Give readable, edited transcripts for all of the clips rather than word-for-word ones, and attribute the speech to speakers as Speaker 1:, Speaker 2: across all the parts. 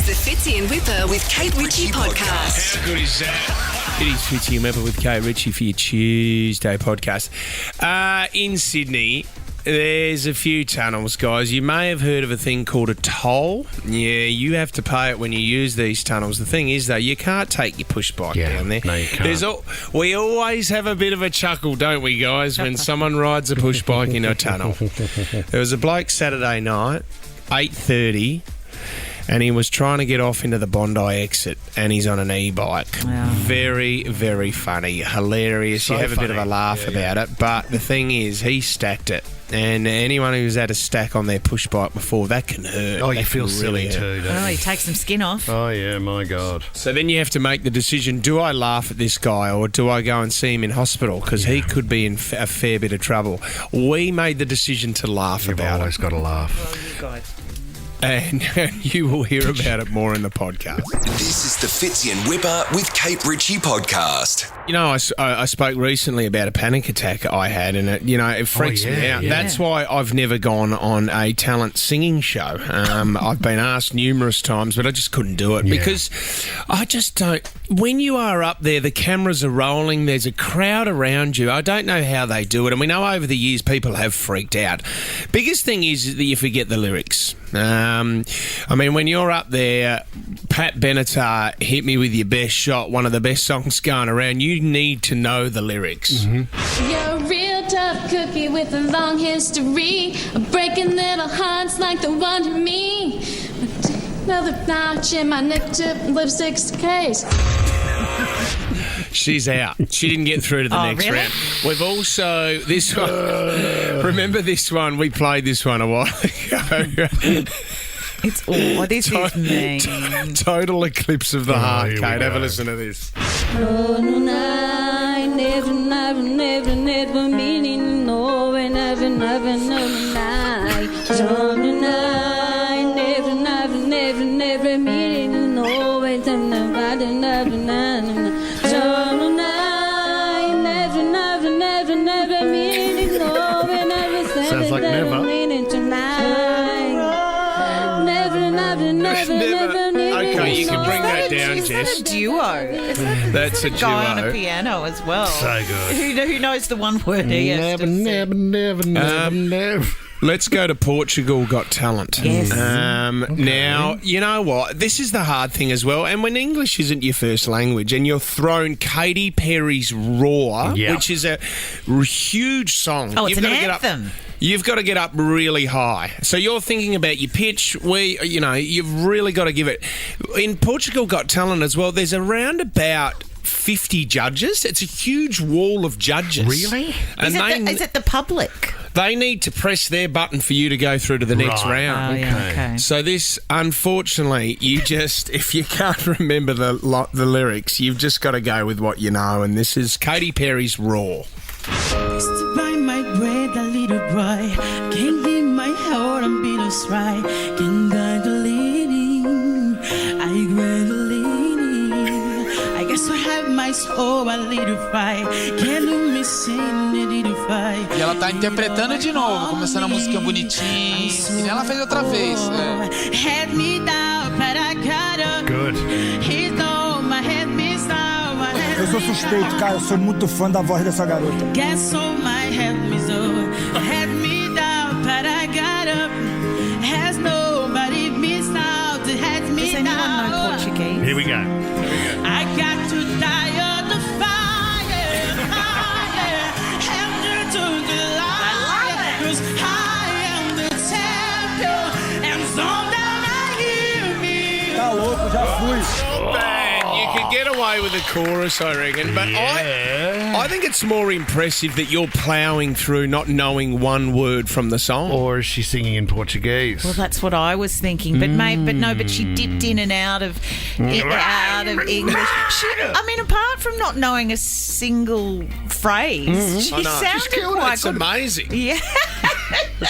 Speaker 1: is the Fitzy and Whipper with Kate Ritchie podcast.
Speaker 2: How good is that? It is Fitzy and Whipper with Kate Ritchie for your Tuesday podcast. In Sydney, there's a few tunnels, guys. You may have heard of a thing called a toll. Yeah, you have to pay it when you use these tunnels. The thing is, though, you can't take your push bike down there.
Speaker 3: No, you can't.
Speaker 2: We always have a bit of a chuckle, don't we, guys, when someone rides a push bike in a tunnel. There was a bloke Saturday night, 8:30, and he was trying to get off into the Bondi exit, and he's on an e-bike.
Speaker 4: Wow.
Speaker 2: Very, very funny, hilarious.
Speaker 3: So
Speaker 2: you have a bit of a laugh about it, but the thing is, he stacked it. And anyone who's had a stack on their push bike before, that can hurt.
Speaker 3: Oh,
Speaker 2: that
Speaker 3: you feel
Speaker 2: can
Speaker 3: silly
Speaker 2: really
Speaker 3: too,
Speaker 2: hurt.
Speaker 3: don't
Speaker 4: Oh,
Speaker 3: you?
Speaker 4: he takes some skin off.
Speaker 3: Oh, yeah, my God.
Speaker 2: So then you have to make the decision, do I laugh at this guy or do I go and see him in hospital? Because he could be in a fair bit of trouble. We made the decision to laugh
Speaker 3: You've
Speaker 2: about
Speaker 3: always
Speaker 2: it.
Speaker 3: got to laugh.
Speaker 4: You guys.
Speaker 2: And you will hear about it more in the podcast.
Speaker 5: This is the Fitzy and Whipper with Kate Ritchie podcast.
Speaker 2: You know, I spoke recently about a panic attack I had, and it freaks me out.
Speaker 3: yeah.
Speaker 2: That's why I've never gone on a talent singing show. I've been asked numerous times, but I just couldn't do it because I just don't. When you are up there, the cameras are rolling, there's a crowd around you. I don't know how they do it, and we know over the years people have freaked out. Biggest thing is that you forget the lyrics. I mean, when you're up there, Pat Benatar, Hit Me With Your Best Shot, one of the best songs going around, you need to know the lyrics.
Speaker 3: Mm-hmm.
Speaker 6: You're a real tough cookie with a long history of breaking little hearts like the one to me. Another notch in my neck tip lipstick's case.
Speaker 2: She's out. She didn't get through to the next
Speaker 4: really?
Speaker 2: round. We've also, this one, remember this one? We played this one a while ago.
Speaker 4: This is mean.
Speaker 2: Total eclipse of the heart,
Speaker 3: here we
Speaker 2: Kate. Have a
Speaker 3: go.
Speaker 2: listen to this.
Speaker 6: Oh, no, I never meaning no, and never, I. Oh, no, I never meaning no, and never.
Speaker 3: Sounds like never.
Speaker 2: Okay, you can bring that down,
Speaker 4: Is that
Speaker 2: Jess.
Speaker 4: a duo?
Speaker 2: That's a
Speaker 4: Guy on a
Speaker 2: duo.
Speaker 4: piano as well.
Speaker 3: So good.
Speaker 4: Who knows the one word he has to sing?
Speaker 3: Never.
Speaker 2: Let's go to Portugal Got Talent.
Speaker 4: Yes.
Speaker 2: Now, you know what? This is the hard thing as well. And when English isn't your first language and you're thrown Katy Perry's Roar,
Speaker 3: Yeah.
Speaker 2: which is a huge song.
Speaker 4: Oh, it's
Speaker 2: You've
Speaker 4: an
Speaker 2: got to get
Speaker 4: anthem.
Speaker 2: You've got to get up really high. So you're thinking about your pitch. You've really got to give it. In Portugal Got Talent as well, there's around about 50 judges. It's a huge wall of judges.
Speaker 3: Really?
Speaker 2: And
Speaker 4: Is it the public?
Speaker 2: they need to press their button for you to go through to the next
Speaker 3: Right.
Speaker 2: round.
Speaker 4: Oh, yeah, okay.
Speaker 2: So this, unfortunately, if you can't remember the lyrics, you've just got to go with what you know. And this is Katy Perry's Roar.
Speaker 7: Buy my bread, a little boy. Can't leave my heart on beatles right. Can't die the leading. I grab the leading. I guess I have my soul, a little fight. Can't do me sing, a little fight.
Speaker 8: E ela tá interpretando de novo, começando a música bonitinha. E nem ela fez outra vez.
Speaker 7: Had me down, but I got up.
Speaker 3: Good.
Speaker 7: He know my head me down, my head
Speaker 9: Eu sou suspeito, cara. Eu sou muito fã da voz dessa garota.
Speaker 7: Guess all my head me so. Had me down, but I got up. Has nobody missed out? Had me
Speaker 4: Does anyone know
Speaker 7: down.
Speaker 4: Portuguese?
Speaker 3: Here we go.
Speaker 7: I got to die on the fire. Held to the light. 'Cause I am the champion. And someday I hear me.
Speaker 9: Tá louco, já fui.
Speaker 2: Man, you could get away with a chorus, I reckon. But I think it's more impressive that you're ploughing through not knowing one word from the song.
Speaker 3: Or is she singing in Portuguese?
Speaker 4: Well, that's what I was thinking, but she dipped in and out of English. Apart from not knowing a single phrase, she
Speaker 2: I know.
Speaker 4: sounded
Speaker 2: She's killed it.
Speaker 4: quite
Speaker 2: It's
Speaker 4: good.
Speaker 2: amazing.
Speaker 4: Yeah.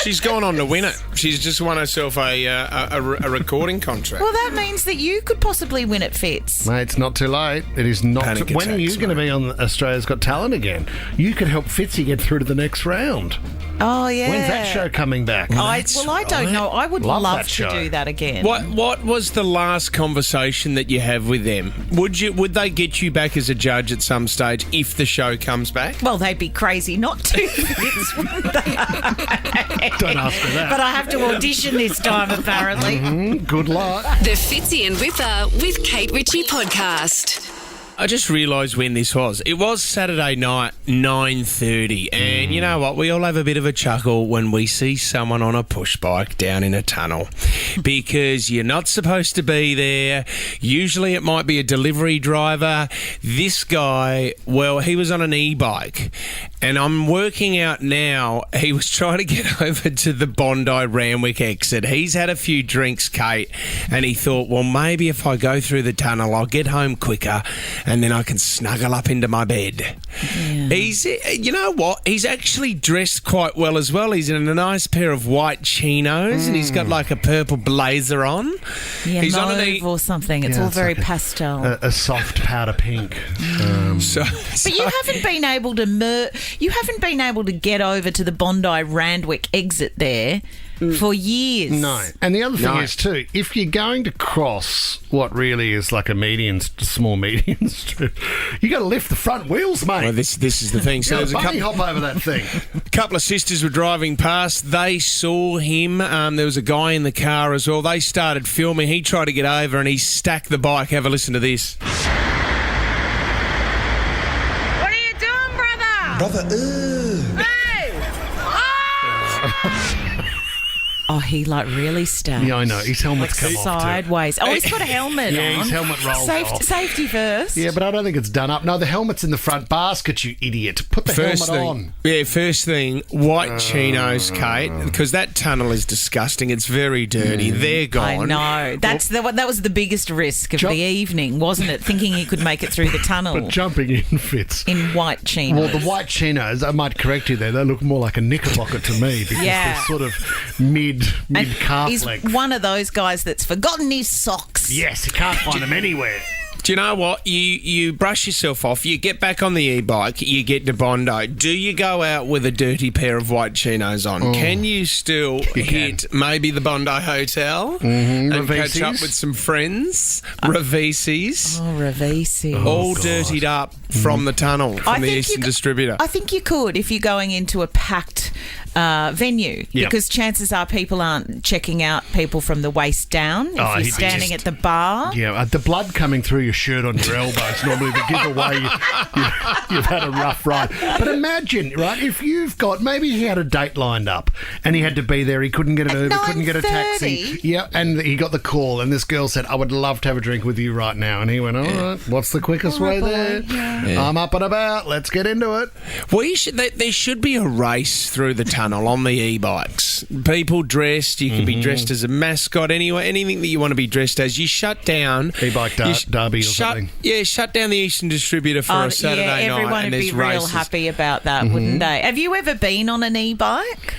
Speaker 2: She's gone on to win it. She's just won herself a recording contract.
Speaker 4: Well, that means that you could possibly win it, Fitz.
Speaker 3: Mate, it's not too late. It is not.
Speaker 2: Panic
Speaker 3: When are you
Speaker 2: attacks,
Speaker 3: going to be on Australia's Got Talent again? You could help Fitzy get through to the next round.
Speaker 4: Oh, yeah.
Speaker 3: When's that show coming back?
Speaker 4: I don't know. I would
Speaker 3: Love
Speaker 4: love
Speaker 3: that
Speaker 4: to
Speaker 3: show.
Speaker 4: do that again.
Speaker 2: What was the last conversation that you have with them? Would they get you back as a judge at some stage if the show comes back?
Speaker 4: Well, they'd be crazy not to, Fitz, wouldn't they?
Speaker 3: Don't ask for that.
Speaker 4: But I have to audition this time, apparently.
Speaker 3: Good luck.
Speaker 1: The Fitzy and Whipper with Kate Ritchie podcast.
Speaker 2: I just realised when this was. It was Saturday night, 9:30, and you know what? We all have a bit of a chuckle when we see someone on a push bike down in a tunnel because you're not supposed to be there. Usually it might be a delivery driver. This guy, well, he was on an e-bike, and I'm working out now he was trying to get over to the Bondi Randwick exit. He's had a few drinks, Kate, and he thought, well, maybe if I go through the tunnel, I'll get home quicker and then I can snuggle up into my bed. Yeah. You know what? He's actually dressed quite well as well. He's in a nice pair of white chinos and he's got like a purple blazer on.
Speaker 4: Yeah,
Speaker 2: he's
Speaker 4: mauve
Speaker 2: on an
Speaker 4: or something. It's all very pastel.
Speaker 3: A soft powder pink.
Speaker 4: But you haven't been able to you haven't been able to get over to the Bondi Randwick exit there for years.
Speaker 3: No. And the other thing is too, if you're going to cross what really is like a small median strip, you got to lift the front wheels, mate.
Speaker 2: Well, this is the thing. So there's a
Speaker 3: bunny hop over that thing.
Speaker 2: couple of sisters were driving past. They saw him. There was a guy in the car as well. They started filming. He tried to get over and he stacked the bike. Have a listen to this.
Speaker 4: What are you doing, brother? Hey! Oh, he really stacked.
Speaker 3: Yeah, I know. His helmet's come off
Speaker 4: sideways. Oh, he's got a helmet on.
Speaker 3: Yeah, his helmet rolls off.
Speaker 4: Safety first.
Speaker 3: Yeah, but I don't think it's done up. No, the helmet's in the front basket, you idiot. Put the helmet on.
Speaker 2: Yeah, first thing, white chinos, Kate, because that tunnel is disgusting. It's very dirty. They're gone.
Speaker 4: I know. That was the biggest risk of the evening, wasn't it? Thinking he could make it through the tunnel.
Speaker 3: But jumping in fits.
Speaker 4: In white chinos.
Speaker 3: Well, the white chinos, I might correct you there, they look more like a knickerbocker to me because they're sort of mid-calf
Speaker 4: he's
Speaker 3: length.
Speaker 4: one of those guys that's forgotten his socks.
Speaker 3: Yes, you can't find them anywhere.
Speaker 2: Do you know what? You brush yourself off, you get back on the e-bike, you get to Bondi. Do you go out with a dirty pair of white chinos on? Can you still hit maybe the Bondi Hotel and catch up with some friends? Ravisis.
Speaker 4: Oh, Ravisis.
Speaker 2: All dirtied up from the tunnel, from the Eastern Distributor.
Speaker 4: I think you could if you're going into a packed venue because chances are people aren't checking out people from the waist down if you're standing at the bar.
Speaker 3: Yeah, the blood coming through your shirt on your elbows normally the giveaway you've had a rough ride. But imagine, right, if you've got, maybe he had a date lined up and he had to be there, he couldn't get an Uber, couldn't get a taxi. Yeah, and he got the call and this girl said, I would love to have a drink with you right now. And he went, all right, what's the quickest way there? Yeah. I'm up and about, let's get into it.
Speaker 2: Well, there should be a race through the tunnel on the e-bikes. People dressed, you can be dressed as a mascot, anything that you want to be dressed as. You shut down
Speaker 3: e-bike derby or something.
Speaker 2: Yeah, shut down the Eastern Distributor for a Saturday night.
Speaker 4: Everyone would be real happy about that, wouldn't they? Have you ever been on an e-bike?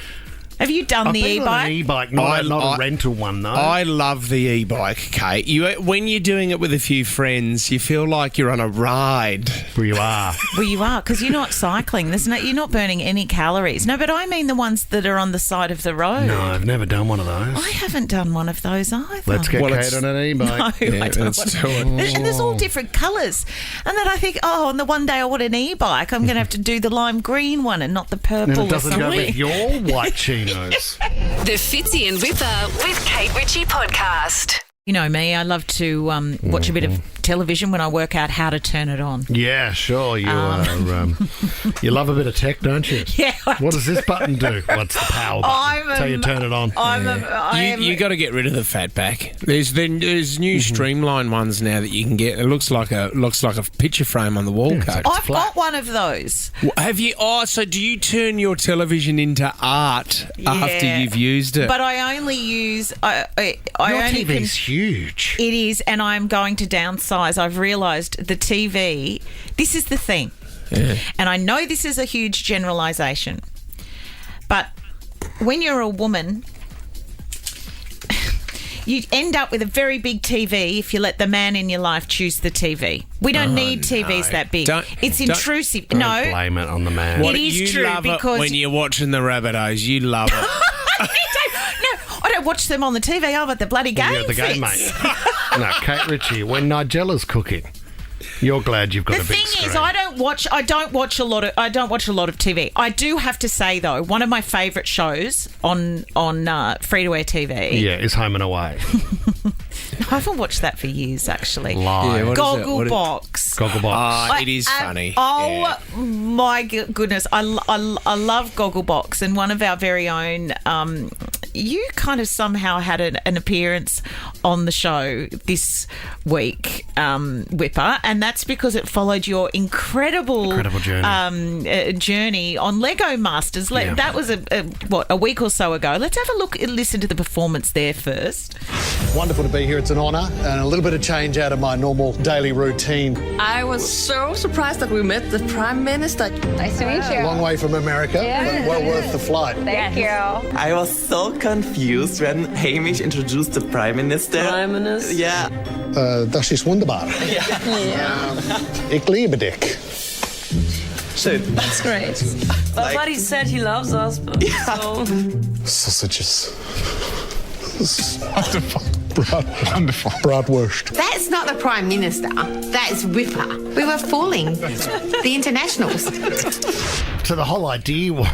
Speaker 4: Have you done the e-bike?
Speaker 3: On an e-bike, not a rental one, though.
Speaker 2: I love the e-bike, Kate. When you're doing it with a few friends, you feel like you're on a ride.
Speaker 3: Well, you are.
Speaker 4: Because you're not cycling. You're not burning any calories. No, but I mean the ones that are on the side of the road.
Speaker 3: No, I've never done one of those.
Speaker 4: I haven't done one of those either.
Speaker 3: Let's get Kate on an e-bike.
Speaker 4: No, I don't want to. And there's all different colours. And then I think, on the one day I want an e-bike, I'm going to have to do the lime green one and not the purple.
Speaker 3: And it doesn't go with your white chinos.
Speaker 1: The Fitzy and Whipper with Kate Ritchie podcast.
Speaker 4: You know me, I love to watch a bit of television when I work out how to turn it on.
Speaker 3: Yeah, sure. You you love a bit of tech, don't you?
Speaker 4: Yeah.
Speaker 3: What does this button do? What's the power button? That's how you turn it on.
Speaker 2: You got to get rid of the fatback. There's new streamlined ones now that you can get. It looks like a picture frame on the wall, Coach.
Speaker 4: I've got one of those.
Speaker 2: Have you? So do you turn your television into art after you've used it?
Speaker 4: But I only use.
Speaker 3: Your TV's huge.
Speaker 4: It is, and I'm going to downsize. I've realised the TV. This is the thing, and I know this is a huge generalisation, but when you're a woman, you end up with a very big TV if you let the man in your life choose the TV. We don't need TVs that big. It's intrusive.
Speaker 3: Don't blame it on the man.
Speaker 4: It is
Speaker 2: you
Speaker 4: true
Speaker 2: love
Speaker 4: because
Speaker 2: it when you're watching the Rabbitohs. You love it.
Speaker 4: I don't watch them on the TV. Oh, but the bloody game.
Speaker 3: You're at the game, mate. No, Kate Ritchie, when Nigella's cooking, you're glad you've got a big screen.
Speaker 4: The thing is, I don't watch a lot of TV. I do have to say though, one of my favourite shows on free-to-air TV.
Speaker 3: Yeah, is Home and Away.
Speaker 4: I haven't watched that for years, actually.
Speaker 3: Live.
Speaker 4: Gogglebox.
Speaker 3: Gogglebox.
Speaker 2: It is funny.
Speaker 4: My goodness, I love Gogglebox, and one of our very own. You kind of somehow had an appearance on the show this week, Whipper, and that's because it followed your incredible journey on Lego Masters. That was a week or so ago. Let's have a look and listen to the performance there first.
Speaker 10: Wonderful to be here. It's an honour and a little bit of change out of my normal daily routine.
Speaker 11: I was so surprised that we met the Prime Minister.
Speaker 12: Nice to meet you.
Speaker 10: Long way from America, but well worth the flight.
Speaker 12: Thank you.
Speaker 13: I was so confused when Hamish introduced the Prime Minister.
Speaker 11: Prime Minister?
Speaker 13: Yeah.
Speaker 10: Das ist wunderbar. Ich liebe dich.
Speaker 13: Schön.
Speaker 11: That's great. But he said he loves us. So.
Speaker 10: Sausages. Wonderful. Wonderful. Bratwurst.
Speaker 12: That's not the Prime Minister. That is Whipper. We were fooling the internationals.
Speaker 3: So the whole idea was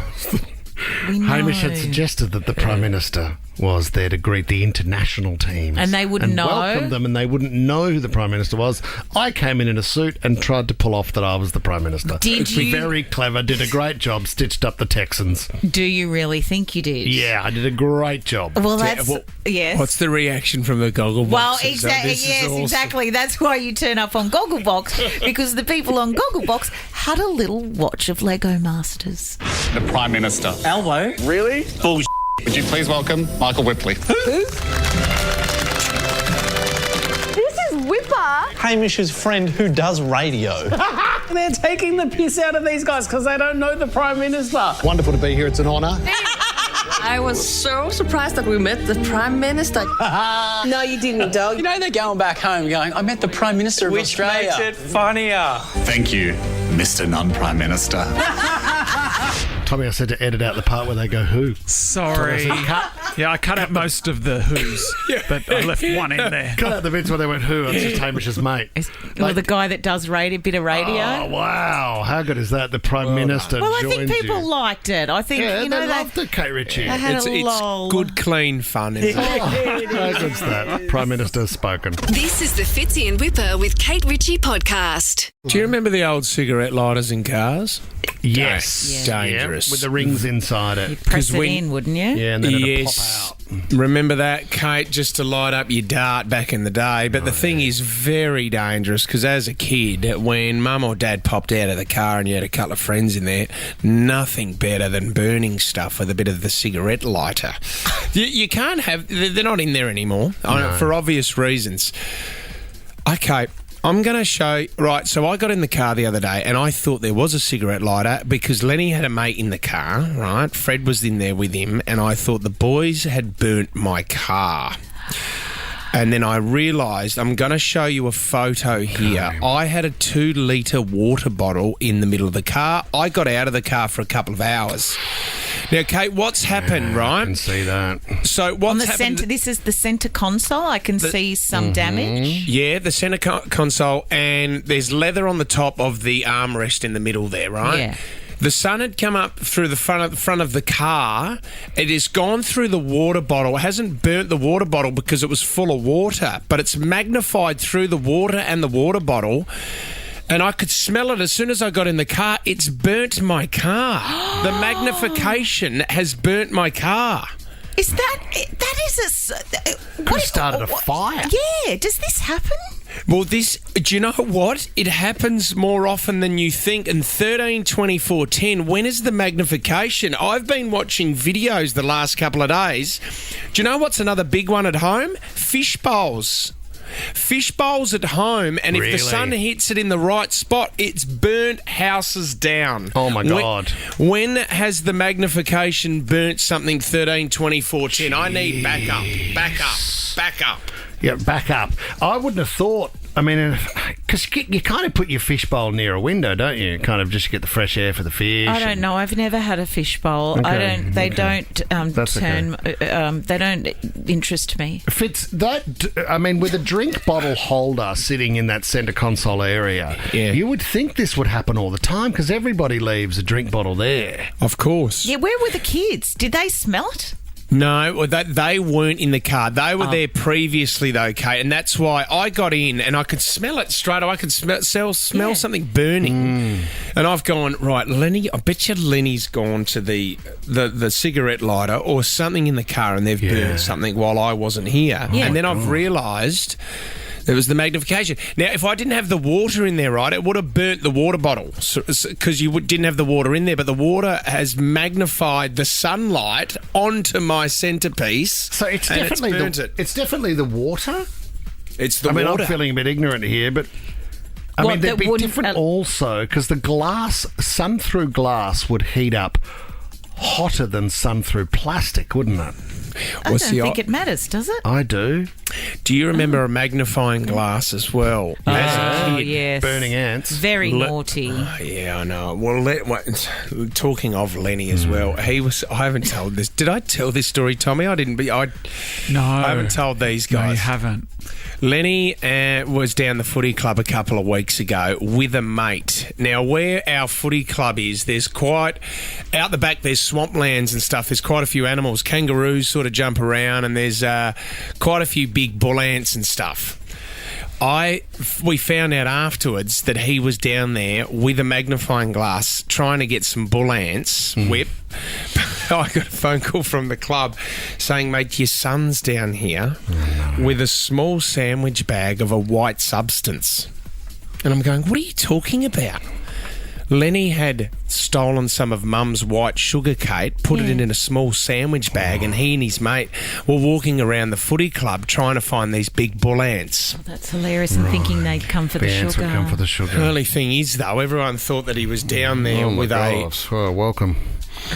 Speaker 3: Hamish had suggested that the Prime Minister was there to greet the international teams.
Speaker 4: And they wouldn't know.
Speaker 3: Welcome them, and they wouldn't know who the Prime Minister was. I came in a suit and tried to pull off that I was the Prime Minister.
Speaker 4: Did you?
Speaker 3: Very clever, did a great job, stitched up the Texans.
Speaker 4: Do you really think you did?
Speaker 3: Yeah, I did a great job.
Speaker 4: Well, that's... yes.
Speaker 2: What's the reaction from the Gogglebox?
Speaker 4: Well, exactly. That's why you turn up on Gogglebox, because the people on Gogglebox had a little watch of Lego Masters.
Speaker 14: The Prime Minister.
Speaker 13: Elbow?
Speaker 14: Really? Bullshit. Would you please welcome Michael Whipley?
Speaker 11: Who? This is Whipper.
Speaker 15: Hamish's friend who does radio.
Speaker 16: They're taking the piss out of these guys because they don't know the Prime Minister.
Speaker 10: Wonderful to be here. It's an honour.
Speaker 11: I was so surprised that we met the Prime Minister.
Speaker 16: No, you didn't, dog.
Speaker 15: You know they're going back home going, I met the Prime Minister of Australia.
Speaker 13: Which makes it funnier.
Speaker 14: Thank you, Mr. Non-Prime Minister.
Speaker 3: Tommy, I said to edit out the part where they go who.
Speaker 17: Sorry. I cut out most of the who's, but I left one in there.
Speaker 3: Cut out the bits where they went who. It's just Hamish's mate.
Speaker 4: The guy that does a bit of radio.
Speaker 3: Oh, wow. How good is that? The Prime Minister
Speaker 4: Well, I
Speaker 3: joins
Speaker 4: think people
Speaker 3: you.
Speaker 4: liked it. I think,
Speaker 3: they loved it, Kate Ritchie.
Speaker 2: It's good, clean fun, isn't it?
Speaker 3: How good's that? Prime Minister's spoken.
Speaker 1: This is the Fitzy and Whipper with Kate Ritchie podcast.
Speaker 2: Do you remember the old cigarette lighters in cars?
Speaker 3: Yes.
Speaker 2: Dangerous.
Speaker 3: With the rings inside it.
Speaker 4: You'd press it in, wouldn't you?
Speaker 3: Yeah, and then it'd pop out.
Speaker 2: Remember that, Kate, just to light up your dart back in the day. But the thing is very dangerous because as a kid, when Mum or Dad popped out of the car and you had a couple of friends in there, nothing better than burning stuff with a bit of the cigarette lighter. You can't have... They're not in there anymore for obvious reasons. Okay, I'm going to show... Right, so I got in the car the other day and I thought there was a cigarette lighter because Lenny had a mate in the car, right? Fred was in there with him and I thought the boys had burnt my car. And then I realised, I'm going to show you a photo here. I had a 2-litre water bottle in the middle of the car. I got out of the car for a couple of hours. Now, Kate, what's happened, right?
Speaker 3: I can see that.
Speaker 2: So what's happened?
Speaker 4: This is the centre console. I can see some damage.
Speaker 2: Yeah, the centre console, and there's leather on the top of the armrest in the middle there, right?
Speaker 4: Yeah.
Speaker 2: The sun had come up through the front of the car. It has gone through the water bottle. It hasn't burnt the water bottle because it was full of water, but it's magnified through the water and the water bottle. And I could smell it as soon as I got in the car. It's burnt my car. The magnification has burnt my car.
Speaker 4: Is that is a...
Speaker 3: Could have started a fire.
Speaker 4: Yeah. Does this happen?
Speaker 2: Well, do you know what? It happens more often than you think. In 13, 24, 10, when is the magnification? I've been watching videos the last couple of days. Do you know what's another big one at home? Fish bowls. Fish bowls at home, and if the sun hits it in the right spot, it's burnt houses down.
Speaker 3: Oh, my God.
Speaker 2: When has the magnification burnt something 13, 24, 10? I need backup.
Speaker 3: Yeah, back up. I wouldn't have thought. I mean, because you kind of put your fish bowl near a window, don't you? Kind of just get the fresh air for the fish.
Speaker 4: I don't know. I've never had a fish bowl.
Speaker 3: Okay,
Speaker 4: I don't. They
Speaker 3: okay.
Speaker 4: don't
Speaker 3: That's
Speaker 4: turn. They don't interest me.
Speaker 3: Fitz, that, I mean, with a drink bottle holder sitting in that centre console area, you would think this would happen all the time because everybody leaves a drink bottle there.
Speaker 2: Of course.
Speaker 4: Yeah, where were the kids? Did they smell it?
Speaker 2: No, well, they weren't in the car. They were there previously, though, Kate, and that's why I got in and I could smell it straight away. I could smell something burning. And I've gone, right, Lenny, I bet you Lenny's gone to the cigarette lighter or something in the car and they've burnt something while I wasn't here.
Speaker 4: Yeah.
Speaker 2: And then I've realised... It was the magnification. Now, if I didn't have the water in there, right, it would have burnt the water bottle because you didn't have the water in there. But the water has magnified the sunlight onto my centrepiece.
Speaker 3: So it's definitely it's definitely the water.
Speaker 2: It's the
Speaker 3: water.
Speaker 2: water.
Speaker 3: I'm feeling a bit ignorant here, but I mean, they'd be different also because the glass, sun through glass, would heat up hotter than sun through plastic, wouldn't it?
Speaker 4: I don't think it matters, does it?
Speaker 3: I do.
Speaker 2: Do you remember a magnifying glass as well? As a kid,
Speaker 4: yes.
Speaker 3: Burning ants.
Speaker 4: Very naughty.
Speaker 2: Yeah, I know. Well, talking of Lenny as well, he was. I haven't told this. Did I tell this story, Tommy? I didn't. I haven't told these guys.
Speaker 17: No, you haven't.
Speaker 2: Lenny was down the footy club a couple of weeks ago with a mate. Now, where our footy club is, there's quite... Out the back, there's swamplands and stuff. There's quite a few animals. Kangaroos sort of jump around and there's quite a few big bull ants and stuff. We found out afterwards that he was down there with a magnifying glass trying to get some bull ants whip. I got a phone call from the club saying, mate, your son's down here with a small sandwich bag of a white substance. And I'm going, what are you talking about? Lenny had stolen some of Mum's white sugar, Kate, put it in a small sandwich bag, and he and his mate were walking around the footy club trying to find these big bull ants.
Speaker 4: Oh, that's hilarious, and thinking they'd come for the sugar.
Speaker 3: Ants would come for the sugar.
Speaker 2: The only thing is, though, everyone thought that he was down there with
Speaker 3: welcome.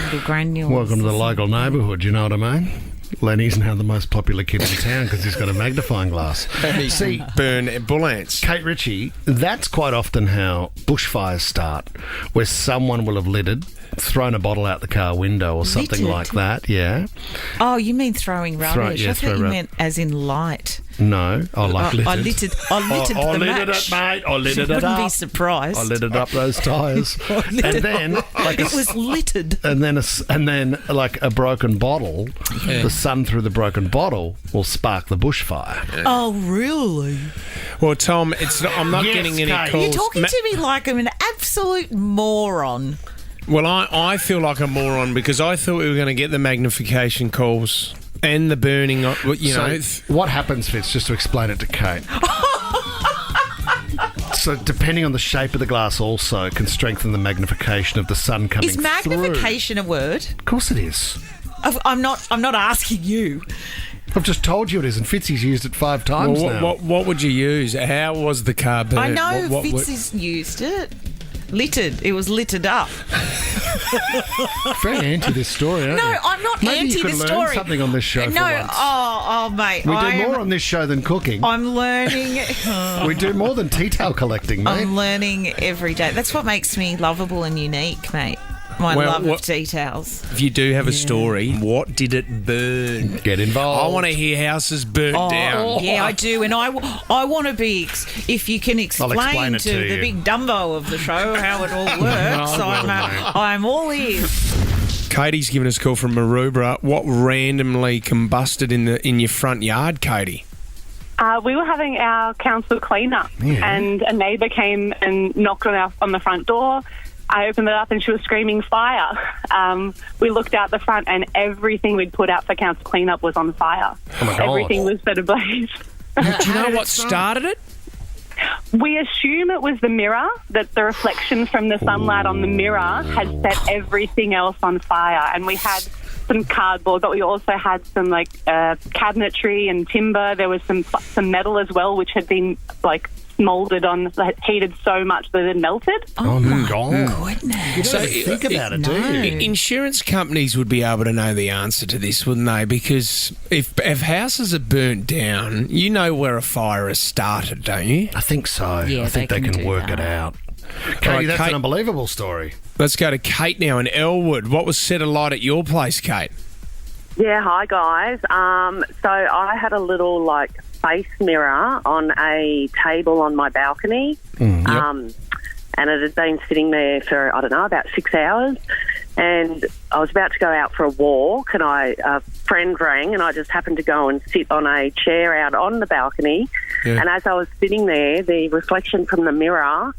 Speaker 4: Little granules.
Speaker 3: Welcome to the local neighbourhood, you know what I mean? Lenny's now the most popular kid in town because he's got a magnifying glass.
Speaker 2: See, burn bull ants.
Speaker 3: Kate Ritchie, that's quite often how bushfires start, where someone will have littered, thrown a bottle out the car window or something like that, yeah.
Speaker 4: Oh, you mean throwing rubbish? I thought you meant as in light.
Speaker 3: No, littered.
Speaker 4: I littered the
Speaker 3: littered
Speaker 4: match.
Speaker 3: it, mate. I littered it up.
Speaker 4: Wouldn't be surprised.
Speaker 3: I littered up those tyres. And then,
Speaker 4: it was littered.
Speaker 3: And then, like a broken bottle, the sun through the broken bottle will spark the bushfire.
Speaker 4: Oh, really?
Speaker 2: Well, Tom, I'm not getting any calls.
Speaker 4: You're talking to me like I'm an absolute moron.
Speaker 2: Well, I feel like a moron because I thought we were going to get the magnification calls and the burning, know.
Speaker 3: What happens, Fitz, just to explain it to Kate? So, depending on the shape of the glass also can strengthen the magnification of the sun coming through.
Speaker 4: Is magnification a word?
Speaker 3: Of course it is.
Speaker 4: I'm not asking you.
Speaker 3: I've just told you it is, and Fitzy's used it 5 times now.
Speaker 2: What would you use? How was the car burnt?
Speaker 4: I know Fitzy's used it. Littered. It was littered up.
Speaker 3: Very anti this story, aren't you?
Speaker 4: No, I'm not anti this story.
Speaker 3: Maybe you could learn something on this show for once.
Speaker 4: Oh, mate.
Speaker 3: We do more on this show than cooking.
Speaker 4: I'm learning.
Speaker 3: We do more than tea towel collecting, mate.
Speaker 4: I'm learning every day. That's what makes me lovable and unique, mate. My love of tea towels.
Speaker 2: If you do have a story, what did it burn?
Speaker 3: Get involved.
Speaker 2: I want to hear houses burnt down.
Speaker 4: Yeah, I do. And I want to be, if you can explain to the big Dumbo of the show how it all works, I'm all ears.
Speaker 2: Katie's given us a call from Maroubra. What randomly combusted in your front yard, Katie?
Speaker 18: We were having our council clean-up and a neighbour came and knocked on the front door. I opened it up and she was screaming fire. We looked out the front and everything we'd put out for council cleanup was on fire.
Speaker 3: Oh my God.
Speaker 18: Everything was set ablaze.
Speaker 2: Do you know what started it?
Speaker 18: We assume it was the mirror, that the reflection from the sunlight on the mirror had set everything else on fire. And we had some cardboard, but we also had some like cabinetry and timber. There was some metal as well, which had been like moulded on, heated so much that it melted.
Speaker 3: Oh my God.
Speaker 4: Goodness.
Speaker 3: You don't even think about it, do you?
Speaker 2: Insurance companies would be able to know the answer to this, wouldn't they? Because if houses are burnt down, you know where a fire has started, don't you?
Speaker 3: I think so.
Speaker 4: Yeah,
Speaker 3: I think they can work it out. Katie,
Speaker 2: Right,
Speaker 3: that's
Speaker 2: Kate-
Speaker 3: an unbelievable story.
Speaker 2: Let's go to Kate now in Elwood. What was set alight at your place, Kate?
Speaker 19: Yeah, hi guys. So I had a little like face mirror on a table on my balcony, and it had been sitting there for about 6 hours. And I was about to go out for a walk, and a friend rang, and I just happened to go and sit on a chair out on the balcony.
Speaker 2: Yeah.
Speaker 19: And as I was sitting there, the reflection from the mirror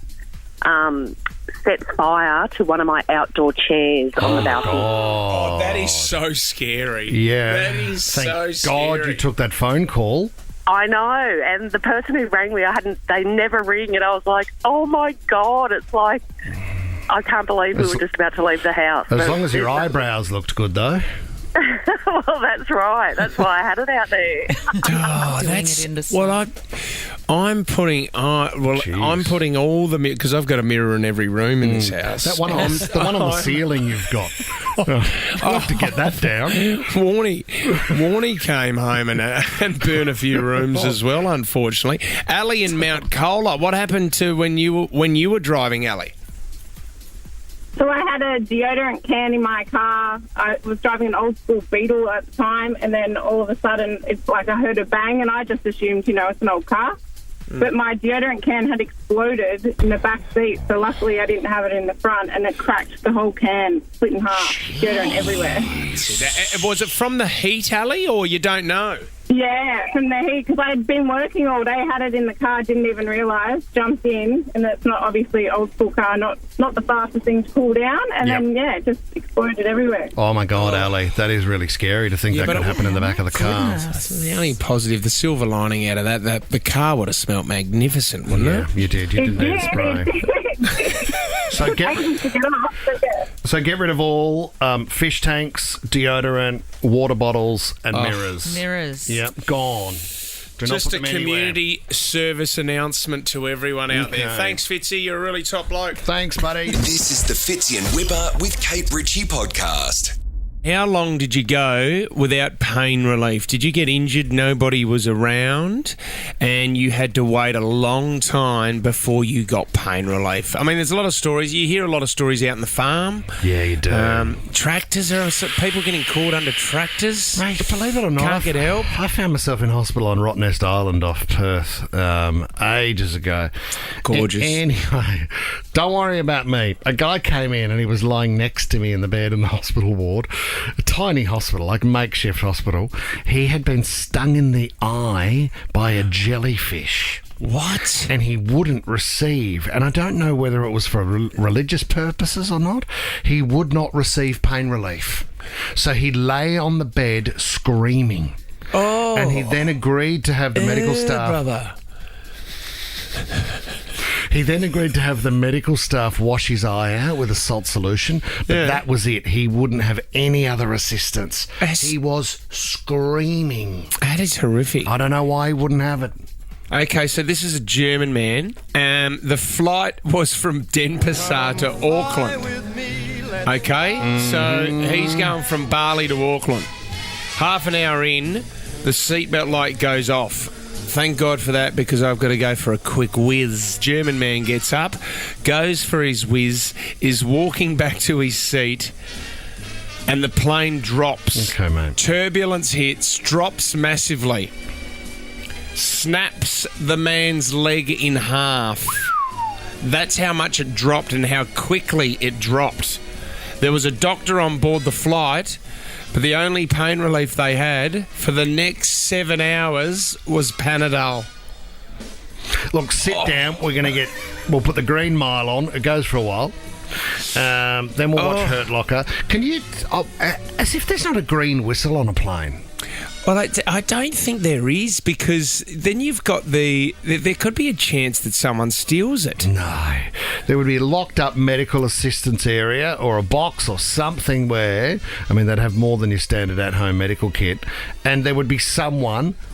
Speaker 19: set fire to one of my outdoor chairs on the balcony.
Speaker 2: Oh, that is so scary.
Speaker 3: Yeah.
Speaker 2: That is
Speaker 3: Thank
Speaker 2: so scary.
Speaker 3: God you took that phone call.
Speaker 19: I know, and the person who rang me, they never ring, and I was like, oh my God, it's like, I can't believe we were just about to leave the house.
Speaker 3: As long as your eyebrows looked good, though.
Speaker 19: Well, that's right. That's why I had it out there.
Speaker 2: Oh, that's well. I'm putting all the because I've got a mirror in every room in this house.
Speaker 3: That one on the one on the ceiling you've got. I'll have to get that down.
Speaker 2: Warnie came home and burned a few rooms as well. Unfortunately, Ali in Mount Cola. What happened to when you were driving, Ali?
Speaker 20: So I had a deodorant can in my car. I was driving an old school Beetle at the time, and then all of a sudden it's like I heard a bang, and I just assumed, it's an old car. But my deodorant can had exploded in the back seat, so luckily I didn't have it in the front, and it cracked the whole can, split in half, deodorant everywhere.
Speaker 2: Was it from the heat, Ali, or you don't know?
Speaker 20: Yeah, from the heat, because I had been working all day, had it in the car, didn't even realise, jumped in, and it's not obviously an old school car, not the fastest thing to cool down, and then, it just exploded everywhere.
Speaker 3: Oh, my God, Ali, that is really scary to think that could happen in the back of the car.
Speaker 2: That's the only positive, the silver lining out of that the car would have smelt magnificent, wouldn't it?
Speaker 3: You did. You didn't need spray. So get rid of all fish tanks, deodorant, water bottles, and mirrors.
Speaker 4: Mirrors.
Speaker 3: Yep, gone. Do not
Speaker 2: Just
Speaker 3: put
Speaker 2: a
Speaker 3: them anywhere.
Speaker 2: community service announcement to everyone out there.
Speaker 3: Okay.
Speaker 2: Thanks, Fitzy. You're a really top bloke.
Speaker 3: Thanks, buddy.
Speaker 5: This is the Fitzy and Whipper with Kate Ritchie podcast.
Speaker 2: How long did you go without pain relief? Did you get injured, nobody was around, and you had to wait a long time before you got pain relief? I mean, there's a lot of stories. You hear a lot of stories out in the farm.
Speaker 3: Yeah, you do.
Speaker 2: Tractors, there are people getting caught under tractors.
Speaker 3: Mate, believe it or not,
Speaker 2: Can't get help.
Speaker 3: I found myself in hospital on Rottnest Island off Perth ages ago.
Speaker 2: Gorgeous.
Speaker 3: Anyway, don't worry about me. A guy came in and he was lying next to me in the bed in the hospital ward. A tiny hospital, like a makeshift hospital. He had been stung in the eye by a jellyfish.
Speaker 2: What?
Speaker 3: And he wouldn't receive, and I don't know whether it was for religious purposes or not, he would not receive pain relief. So he lay on the bed screaming.
Speaker 2: Oh.
Speaker 3: And he then agreed to have the medical staff...
Speaker 2: brother.
Speaker 3: He then agreed to have the medical staff wash his eye out with a salt solution, but that was it. He wouldn't have any other assistance. He was screaming.
Speaker 2: That is horrific.
Speaker 3: I don't know why he wouldn't have it.
Speaker 2: Okay, so this is a German man. The flight was from Denpasar to Auckland. Okay, so he's going from Bali to Auckland. Half an hour in, the seatbelt light goes off. Thank God for that, because I've got to go for a quick whiz. German man gets up, goes for his whiz, is walking back to his seat, and the plane drops.
Speaker 3: Okay, mate.
Speaker 2: Turbulence hits, drops massively, snaps the man's leg in half. That's how much it dropped and how quickly it dropped. There was a doctor on board the flight, but the only pain relief they had for the next 7 hours was Panadol.
Speaker 3: Look, sit down. We'll put the Green Mile on. It goes for a while. Then we'll watch Hurt Locker. Can you, as if there's not a green whistle on a plane.
Speaker 2: Well, I don't think there is, because then you've got there could be a chance that someone steals it.
Speaker 3: No. There would be a locked up medical assistance area or a box or something where, they'd have more than your standard at-home medical kit, and there would be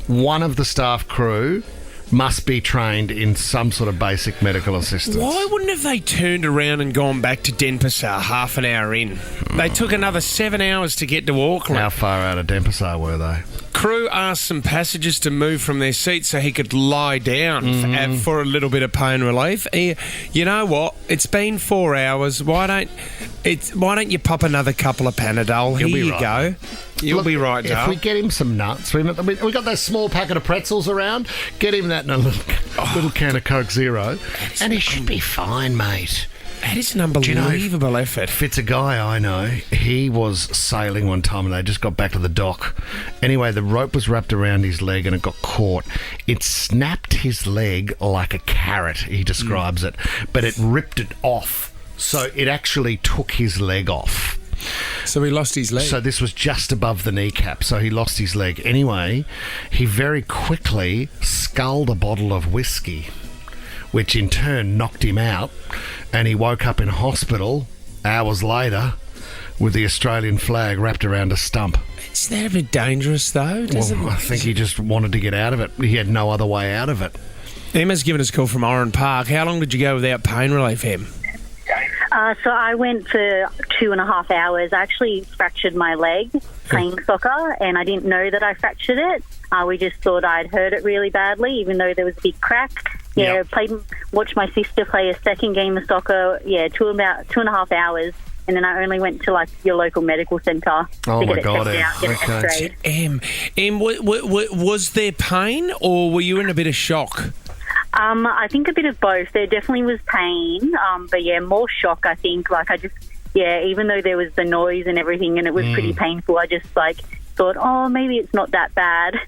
Speaker 3: one of the staff crew must be trained in some sort of basic medical assistance.
Speaker 2: Why wouldn't have they turned around and gone back to Denpasar half an hour in? They took another 7 hours to get to Auckland.
Speaker 3: How far out of Denpasar were they?
Speaker 2: Crew asked some passengers to move from their seats so he could lie down for a little bit of pain relief. You know what? It's been 4 hours. Why don't you pop another couple of Panadol? Here you go. You'll be right, Dale.
Speaker 3: If we get him some nuts, we got that small packet of pretzels around. Get him that in a little can of Coke Zero, and he should be fine, mate.
Speaker 2: That is an unbelievable effort.
Speaker 3: It's a guy I know. He was sailing one time and they just got back to the dock. Anyway, the rope was wrapped around his leg and it got caught. It snapped his leg like a carrot, he describes it, but it ripped it off. So it actually took his leg off.
Speaker 2: So he lost his leg?
Speaker 3: So this was just above the kneecap, so he lost his leg. Anyway, he very quickly sculled a bottle of whiskey, which in turn knocked him out, and he woke up in hospital hours later with the Australian flag wrapped around a stump.
Speaker 2: Is that a bit dangerous, though?
Speaker 3: I think he just wanted to get out of it. He had no other way out of it.
Speaker 2: Emma's given us a call from Oran Park. How long did you go without pain relief, Em?
Speaker 21: So I went for 2.5 hours. I actually fractured my leg playing soccer, and I didn't know that I fractured it. We just thought I'd hurt it really badly, even though there was a big crack. Watched my sister play a second game of soccer. About 2.5 hours, and then I only went to your local medical centre to get it checked out, get it x-rayed.
Speaker 2: Em, was there pain, or were you in a bit of shock?
Speaker 21: I think a bit of both. There definitely was pain, but more shock, I think. Even though there was the noise and everything and it was pretty painful, I just thought, oh, maybe it's not that bad.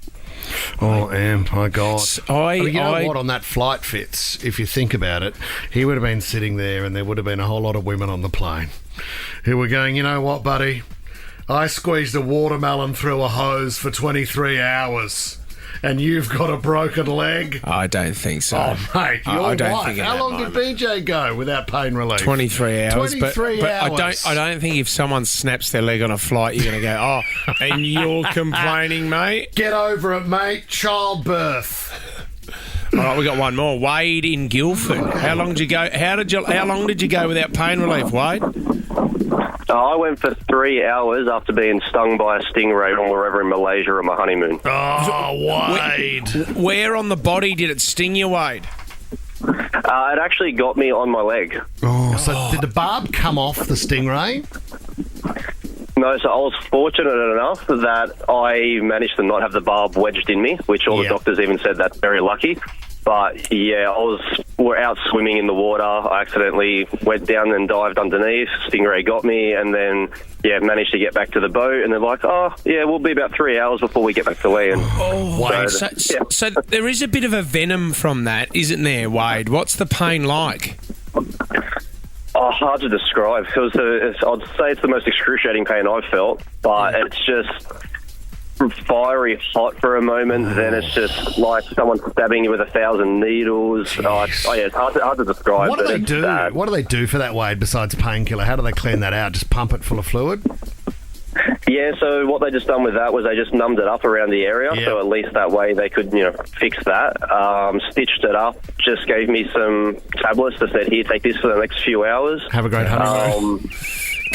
Speaker 3: Oh, Em, my God. You know what, on that flight, Fitz, if you think about it, he would have been sitting there and there would have been a whole lot of women on the plane who were going, you know what, buddy, I squeezed a watermelon through a hose for 23 hours. And you've got a broken leg?
Speaker 2: I don't think so.
Speaker 3: Oh, mate, I don't think how long did BJ go without pain relief?
Speaker 2: 23 hours.
Speaker 3: 23 hours.
Speaker 2: I don't think if someone snaps their leg on a flight, you're going to go, and you're complaining, mate?
Speaker 3: Get over it, mate. Childbirth.
Speaker 2: All right, we got one more. Wade in Guildford. How long did you go? How long did you go without pain relief, Wade?
Speaker 22: I went for 3 hours after being stung by a stingray when we were over in Malaysia on my honeymoon.
Speaker 3: Oh, Wade.
Speaker 2: Where on the body did it sting you, Wade?
Speaker 22: It actually got me on my leg.
Speaker 3: So did the barb come off the stingray?
Speaker 22: No, so I was fortunate enough that I managed to not have the barb wedged in me, which all the doctors even said that's very lucky. But, we're out swimming in the water. I accidentally went down and dived underneath. Stingray got me and then, managed to get back to the boat. And they're like, we'll be about 3 hours before we get back to land.
Speaker 2: Wade, so there is a bit of a venom from that, isn't there, Wade? What's the pain like?
Speaker 22: Hard to describe. I'd say it's the most excruciating pain I've felt, but it's just fiery hot for a moment, then it's just like someone stabbing you with 1,000 needles. It's hard to describe.
Speaker 3: What do they do? What do they do for that, Wade, besides painkiller? How do they clean that out? Just pump it full of fluid?
Speaker 22: Yeah, so what they just done with that was they just numbed it up around the area, so at least that way they could, fix that. Stitched it up, just gave me some tablets that said, here, take this for the next few hours.
Speaker 3: Have a great honeymoon.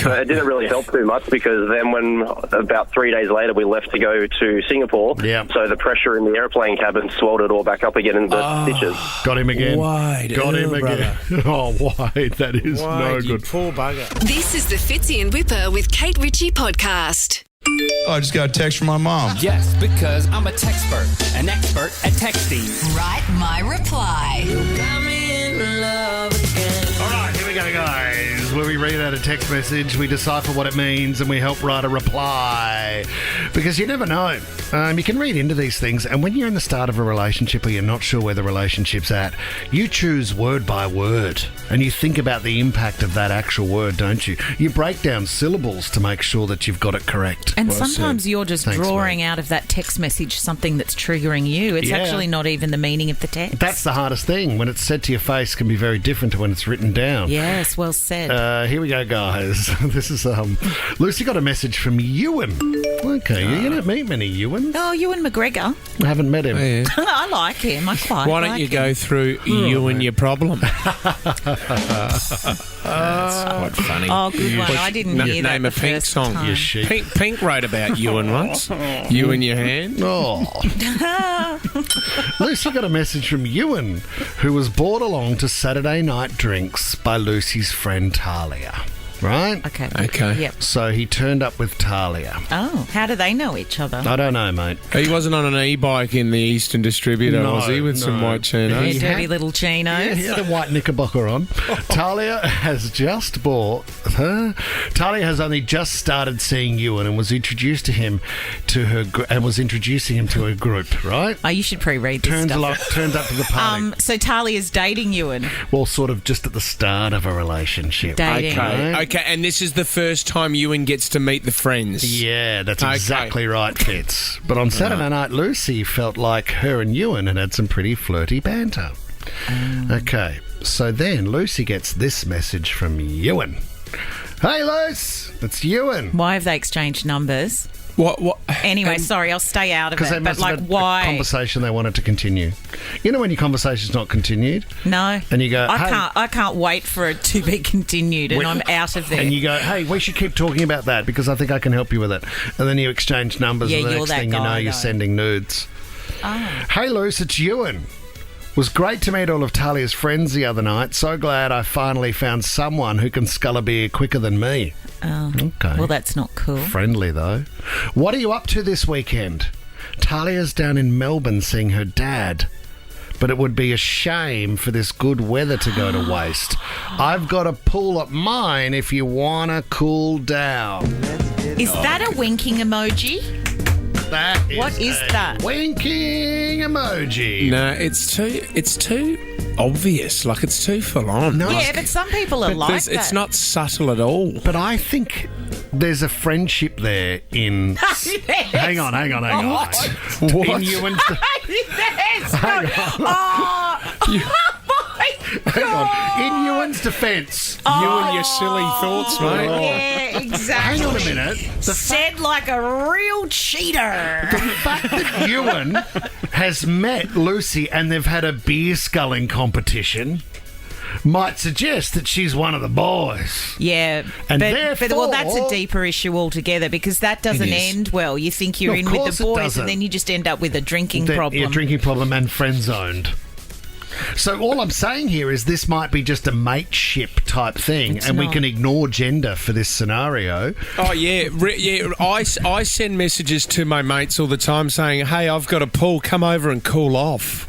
Speaker 22: It didn't really help too much because then when about 3 days later we left to go to Singapore, so the pressure in the airplane cabin swelled it all back up again in the stitches.
Speaker 3: Got him again.
Speaker 2: Wade.
Speaker 3: Got him again. Oh, Wade, that is no good.
Speaker 2: Poor bugger.
Speaker 1: This is the Fitzy and Whipper with Kate Ritchie podcast.
Speaker 23: I just got a text from my mom.
Speaker 24: Yes, because I'm a textpert, an expert at texting.
Speaker 1: Write my reply.
Speaker 23: You got me in love again.
Speaker 3: All right, here we go, guys. is where we read out a text message, we decipher what it means, and we help write a reply. Because you never know. You can read into these things, and when you're in the start of a relationship or you're not sure where the relationship's at, you choose word by word, and you think about the impact of that actual word, don't you? You break down syllables to make sure that you've got it correct.
Speaker 4: And sometimes you're just drawing out of that text message something that's triggering you. It's actually not even the meaning of the text.
Speaker 3: That's the hardest thing. When it's said to your face can be very different to when it's written down.
Speaker 4: Yes, well said.
Speaker 3: Here we go, guys. This is Lucy got a message from Ewan. Okay, you don't meet many Ewans.
Speaker 4: Oh, Ewan McGregor.
Speaker 3: I haven't met him.
Speaker 2: Oh, yeah.
Speaker 4: I like him. I quite
Speaker 2: Why don't
Speaker 4: like
Speaker 2: you
Speaker 4: him.
Speaker 2: go through you and your problem? That's quite funny.
Speaker 4: Oh, good one. I didn't hear that
Speaker 2: Name
Speaker 4: the
Speaker 2: a Pink
Speaker 4: first
Speaker 2: song.
Speaker 4: time.
Speaker 2: You sheep. Pink wrote about Ewan once. You in your hand.
Speaker 3: Oh. Lucy got a message from Ewan, who was brought along to Saturday night drinks by Lucy's friend Talia. Right?
Speaker 4: Okay. Yep.
Speaker 3: So he turned up with Talia.
Speaker 4: Oh, how do they know each other?
Speaker 3: I don't know, mate.
Speaker 2: He wasn't on an e-bike in the Eastern Distributor, was he, with some white chinos?
Speaker 4: Their dirty little chinos.
Speaker 3: Yeah, he had a white knickerbocker on. Talia has only just started seeing Ewan and was introduced to him was introducing him to her group, right?
Speaker 4: Oh, you should pre-read this
Speaker 3: Turns
Speaker 4: stuff.
Speaker 3: up to the party.
Speaker 4: So Talia's dating Ewan.
Speaker 3: Well, sort of just at the start of a relationship.
Speaker 4: Dating.
Speaker 2: Okay, and this is the first time Ewan gets to meet the friends.
Speaker 3: Yeah, that's exactly right, Fitz. But on Saturday night, Lucy felt like her and Ewan had some pretty flirty banter. Okay, so then Lucy gets this message from Ewan. Hey, Luce, it's Ewan.
Speaker 4: Why have they exchanged numbers?
Speaker 2: What?
Speaker 4: Anyway, sorry, I'll stay out of
Speaker 3: Because they
Speaker 4: it. But
Speaker 3: must have had
Speaker 4: why?
Speaker 3: a conversation they wanted to continue. You know when your conversation's not continued?
Speaker 4: No.
Speaker 3: And you go,
Speaker 4: I can't wait for it to be continued, and I'm out of there.
Speaker 3: And you go, hey, we should keep talking about that because I think I can help you with it. And then you exchange numbers, and the next thing you know, you're sending nudes.
Speaker 4: Oh.
Speaker 3: Hey, Luce, it's Ewan. Was great to meet all of Talia's friends the other night. So glad I finally found someone who can scull a beer quicker than me.
Speaker 4: Oh.
Speaker 3: Okay.
Speaker 4: Well, that's not cool.
Speaker 3: Friendly, though. What are you up to this weekend? Talia's down in Melbourne seeing her dad. But it would be a shame for this good weather to go to waste. I've got a pool at mine if you want to cool down.
Speaker 4: Is that a winking emoji? What is that?
Speaker 3: Winking emoji.
Speaker 2: No, it's too obvious. Like, it's too full on.
Speaker 3: No.
Speaker 4: Yeah, but some people are like that.
Speaker 2: It's not subtle at all.
Speaker 3: But I think there's a friendship there in... Hang on.
Speaker 4: What?
Speaker 3: In Ewan's...
Speaker 4: Hang
Speaker 3: on. In Ewan's defence...
Speaker 2: You and your silly thoughts, mate.
Speaker 4: Yeah, exactly.
Speaker 3: Hang on a minute.
Speaker 4: Said like a real cheater.
Speaker 3: The fact that Ewan has met Lucy and they've had a beer sculling competition might suggest that she's one of the boys.
Speaker 4: Yeah,
Speaker 3: And
Speaker 4: but well, that's a
Speaker 3: therefore-
Speaker 4: deeper issue altogether because that doesn't end well. You think you're
Speaker 3: No,
Speaker 4: in
Speaker 3: of
Speaker 4: with
Speaker 3: course
Speaker 4: the
Speaker 3: it
Speaker 4: boys
Speaker 3: doesn't.
Speaker 4: and then you just end up with a drinking problem.
Speaker 3: A drinking problem and friend-zoned. So all I'm saying here is this might be just a mateship type thing,
Speaker 4: It's
Speaker 3: and we
Speaker 4: not.
Speaker 3: can ignore gender for this scenario.
Speaker 2: Oh, yeah. I send messages to my mates all the time saying, hey, I've got a pool, come over and cool off.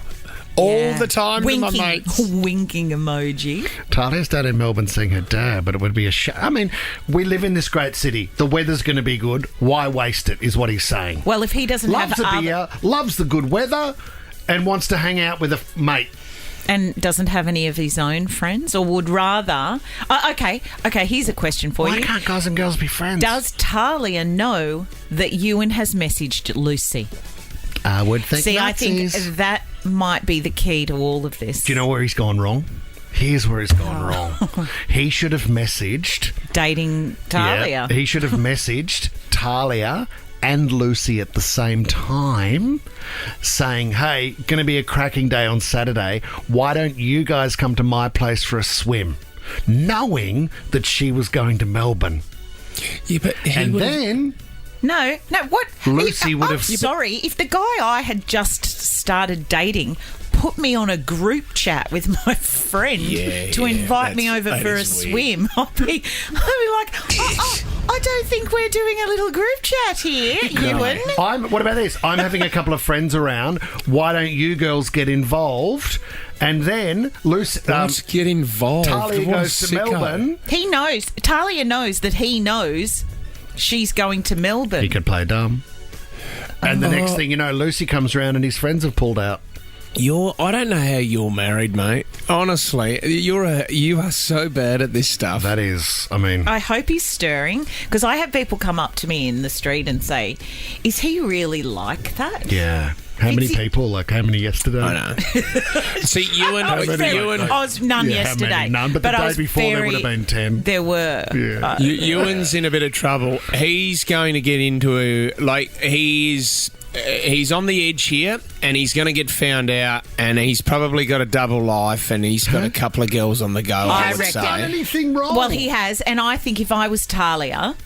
Speaker 2: All the time to my mates.
Speaker 4: Winking emoji.
Speaker 3: Talia's down in Melbourne seeing her dad, but it would be a shame. I mean, we live in this great city. The weather's going to be good. Why waste it, is what he's saying.
Speaker 4: Well, if he doesn't
Speaker 3: Loves
Speaker 4: have
Speaker 3: the beer, loves the good weather, and wants to hang out with a mate.
Speaker 4: and doesn't have any of his own friends, or would rather... Okay, here's a question for you.
Speaker 3: Why can't guys and girls be friends?
Speaker 4: Does Talia know that Ewan has messaged Lucy?
Speaker 3: I would think
Speaker 4: See,
Speaker 3: Nazis.
Speaker 4: I think that might be the key to all of this.
Speaker 3: Do you know where he's gone wrong? Here's where he's gone wrong. He should have messaged...
Speaker 4: Dating Talia.
Speaker 3: Yeah, he should have messaged Talia and Lucy at the same time saying, hey, going to be a cracking day on Saturday. Why don't you guys come to my place for a swim? Knowing that she was going to Melbourne.
Speaker 2: Yeah, but
Speaker 3: then...
Speaker 4: No, what?
Speaker 3: Lucy would
Speaker 4: I'm
Speaker 3: have...
Speaker 4: sorry, if the guy I had just started dating put me on a group chat with my friend to invite me over for a swim, I'd be like, I don't think we're doing a little group chat here, Ewan.
Speaker 3: What about this? I'm having a couple of friends around. Why don't you girls get involved And then Lucy...
Speaker 2: Let's get involved.
Speaker 3: Talia
Speaker 2: What a
Speaker 3: goes to
Speaker 2: sicko.
Speaker 3: Melbourne.
Speaker 4: He knows. Talia knows that he knows she's going to Melbourne.
Speaker 3: He could play dumb. And the next thing you know, Lucy comes around and his friends have pulled out.
Speaker 2: I don't know how you're married, mate. Honestly, you are so bad at this stuff.
Speaker 3: That is, I mean...
Speaker 4: I hope he's stirring, because I have people come up to me in the street and say, is he really like that?
Speaker 3: Yeah. How many people? Like, how many yesterday?
Speaker 2: I know. See, you and...
Speaker 4: I was none yesterday.
Speaker 3: How many? None, but the
Speaker 4: I
Speaker 3: day
Speaker 4: was
Speaker 3: before there would have been 10.
Speaker 4: There were.
Speaker 3: Yeah.
Speaker 2: Ewan's in a bit of trouble. He's going to get into he's on the edge here, and he's going to get found out, and he's probably got a double life, and he's got a couple of girls on the go. I would say.
Speaker 3: Done anything wrong?
Speaker 4: Well, he has, and I think if I was Talia,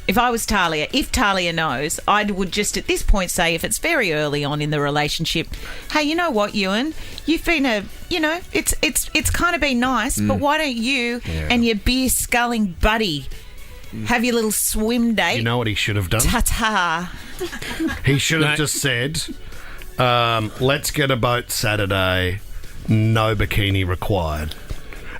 Speaker 4: if Talia knows, I would just at this point say, if it's very early on in the relationship, hey, you know what, Ewan, you've been it's kind of been nice, but why don't you and your beer sculling buddy have your little swim date?
Speaker 3: You know what he should have done?
Speaker 4: Ta-ta.
Speaker 3: He should have just said, let's get a boat Saturday, no bikini required.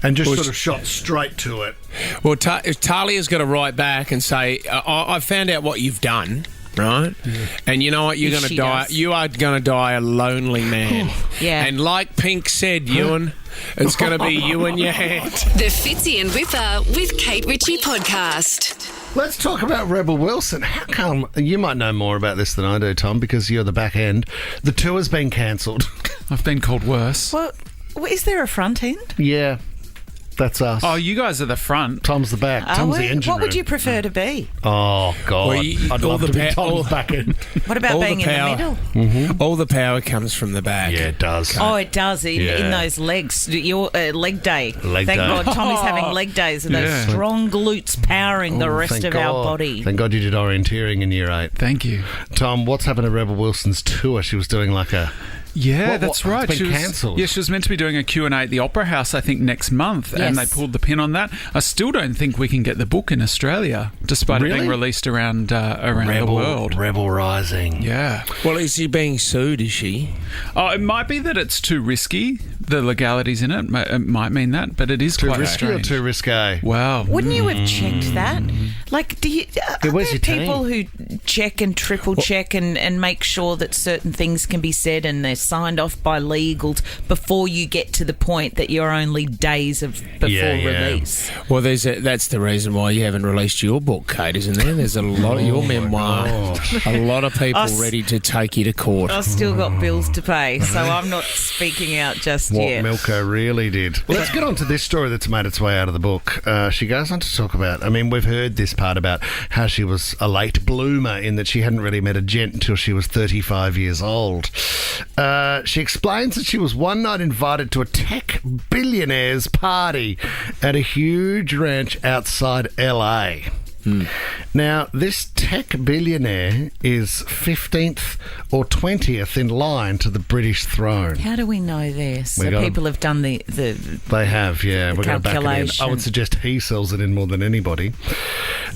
Speaker 3: And just sort of shot straight to it.
Speaker 2: Well, Talia's got to write back and say, I found out what you've done, right? Yeah. And you know what? You're going to die.
Speaker 4: Does.
Speaker 2: You are going to die a lonely man.
Speaker 4: Yeah.
Speaker 2: And like Pink said, Ewan, it's going to be you and your hand.
Speaker 1: The Fitzy and Whipper with Kate Ritchie podcast.
Speaker 3: Let's talk about Rebel Wilson. How come, you might know more about this than I do, Tom, because you're the back end. The tour's been cancelled.
Speaker 17: I've been called worse.
Speaker 4: Well, is there a front end?
Speaker 3: Yeah. That's us.
Speaker 17: Oh, you guys are the front.
Speaker 3: Tom's the back. Tom's the engine
Speaker 4: What would
Speaker 3: room.
Speaker 4: you prefer to be?
Speaker 3: Oh, God.
Speaker 2: Well,
Speaker 3: I'd love to be Tom's back end.
Speaker 4: What about being in the middle?
Speaker 3: Mm-hmm.
Speaker 2: All the power comes from the back.
Speaker 3: Yeah, it does.
Speaker 4: Oh, it does in those legs. Your leg day. Thank God Tommy's having leg days and those strong glutes powering the rest of our body.
Speaker 3: Thank God you did orienteering in year 8.
Speaker 17: Thank you.
Speaker 3: Tom, what's happened to Rebel Wilson's tour? She was doing like a...
Speaker 17: Yeah, that's right.
Speaker 3: It's been cancelled.
Speaker 17: Yeah, she was meant to be doing a Q&A at the Opera House, I think, next month, and they pulled the pin on that. I still don't think we can get the book in Australia, despite it being released around the world.
Speaker 3: Rebel Rising.
Speaker 17: Yeah.
Speaker 2: Well, is she being sued, is she?
Speaker 17: Oh, it might be that it's too risky. The legalities in it might mean that, but it is
Speaker 3: too
Speaker 17: quite
Speaker 3: risky
Speaker 17: strange.
Speaker 3: or too risque?
Speaker 17: Wow.
Speaker 4: Wouldn't you have checked that? Like, are there people who check and triple check and make sure that certain things can be said and they're signed off by legals before you get to the point that you're only days before release?
Speaker 2: Well, that's the reason why you haven't released your book, Kate, isn't there? There's a lot of your memoir. A lot of people ready to take you to court.
Speaker 4: I've still got bills to pay, so I'm not speaking out just yet.
Speaker 3: What Milko really did. Let's get on to this story that's made its way out of the book. She goes on to talk about, I mean, we've heard this part about how she was a late bloomer in that she hadn't really met a gent until she was 35 years old. She explains that she was one night invited to a tech billionaire's party at a huge ranch outside LA. Now, this tech billionaire is 15th or 20th in line to the British throne.
Speaker 4: How do we know this? So people have done the
Speaker 3: They have, yeah. We're going to back it in. I would suggest he sells it in more than anybody.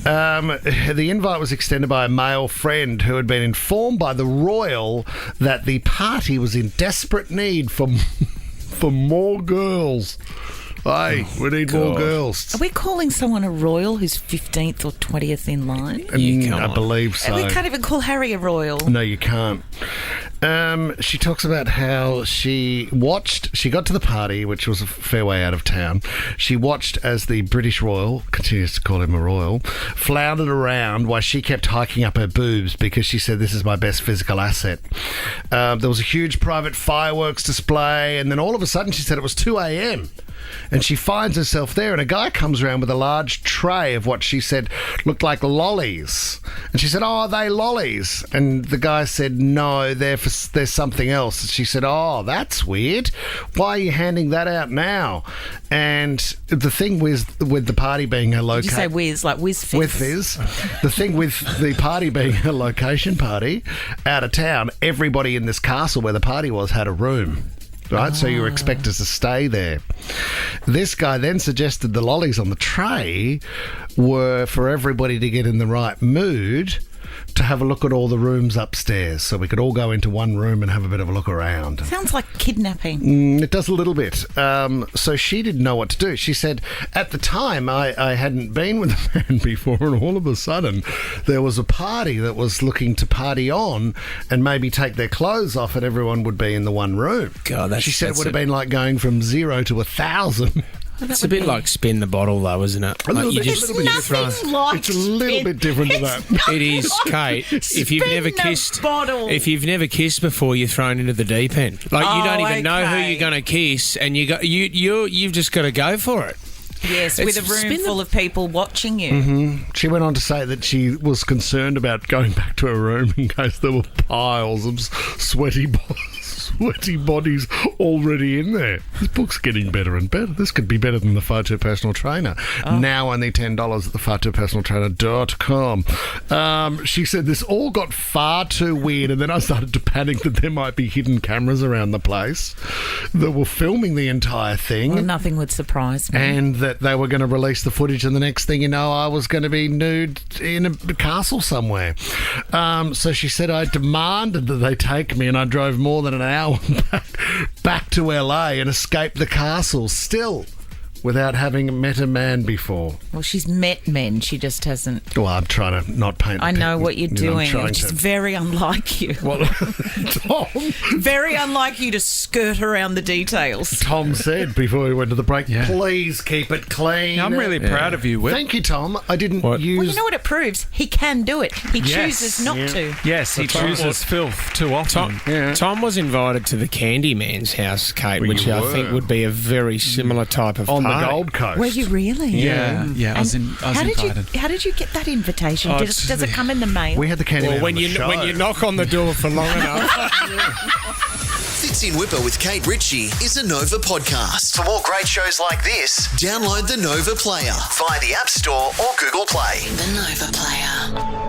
Speaker 3: The invite was extended by a male friend who had been informed by the royal that the party was in desperate need for more girls. Hey, we need more girls.
Speaker 4: Are we calling someone a royal who's 15th or 20th in line?
Speaker 3: I believe so.
Speaker 4: We can't even call Harry a royal.
Speaker 3: No, you can't. She talks about how she got to the party, which was a fair way out of town. She watched as the British royal, continues to call him a royal, floundered around while she kept hiking up her boobs because she said, this is my best physical asset. There was a huge private fireworks display, and then all of a sudden she said it was 2 a.m. And she finds herself there, and a guy comes around with a large tray of what she said looked like lollies. And she said, oh, are they lollies? And the guy said, no, there's something else. And she said, oh, that's weird. Why are you handing that out now? And the thing with the party being a location... Did you say
Speaker 4: whiz, like whiz fizz?
Speaker 3: With fizz. The thing with the party being a location party out of town, everybody in this castle where the party was had a room. Right, so you were expected to stay there. This guy then suggested the lollies on the tray were for everybody to get in the right mood to have a look at all the rooms upstairs so we could all go into one room and have a bit of a look around.
Speaker 4: Sounds like kidnapping.
Speaker 3: It does a little bit. So she didn't know what to do. She said, at the time, I hadn't been with a man before, and all of a sudden there was a party that was looking to party on and maybe take their clothes off, and everyone would be in the one room.
Speaker 2: God,
Speaker 3: she said it would have been like going from 0 to 1,000.
Speaker 2: It's a bit like spin the bottle, though, isn't it?
Speaker 3: A little
Speaker 2: Like
Speaker 3: bit, it's nothing like it's a little bit different to that.
Speaker 2: It is, Kate. If you've never kissed,
Speaker 4: bottle.
Speaker 2: if you've never kissed before, you're thrown into the deep end. Like you don't even know who you're going to kiss, and you've just got to go for it.
Speaker 4: Yes, with a room full of people watching you.
Speaker 3: Mm-hmm. She went on to say that she was concerned about going back to her room in case there were piles of sweaty bodies already in there. This book's getting better and better. This could be better than the Photo Personal Trainer. Now only $10 at the photopersonaltrainer.com. She said this all got far too weird, and then I started to panic that there might be hidden cameras around the place that were filming the entire thing.
Speaker 4: Well, nothing would surprise me.
Speaker 3: And that they were going to release the footage, and the next thing you know, I was going to be nude in a castle somewhere. So she said I demanded that they take me, and I drove more than an hour back to LA and escaped the castle, still without having met a man before.
Speaker 4: Well, she's met men. She just hasn't.
Speaker 3: Well, I'm trying to not paint.
Speaker 4: I know what you're doing,
Speaker 3: I'm
Speaker 4: which is very unlike you.
Speaker 3: Well, Tom,
Speaker 4: very unlike you to skirt around the details.
Speaker 3: Tom said before we went to the break, please keep it clean.
Speaker 17: I'm really proud of you, Whip.
Speaker 3: Thank you, Tom. I didn't use...
Speaker 4: Well, you know what it proves? He can do it. He chooses not to.
Speaker 17: Yes, he chooses filth too often.
Speaker 2: Tom was invited to the Candyman's house, Kate, which I think would be a very similar type of
Speaker 3: on
Speaker 2: party.
Speaker 3: the Gold Coast.
Speaker 4: Were you really?
Speaker 17: Yeah, I was invited.
Speaker 4: How did you get that invitation? Does it come in the mail?
Speaker 3: We had the Candyman
Speaker 2: when you knock on the door for long enough.
Speaker 5: Fits in Whipper with Kate Ritchie is a Nova podcast. For more great shows like this, download the Nova Player via the App Store or Google Play.
Speaker 1: The Nova Player.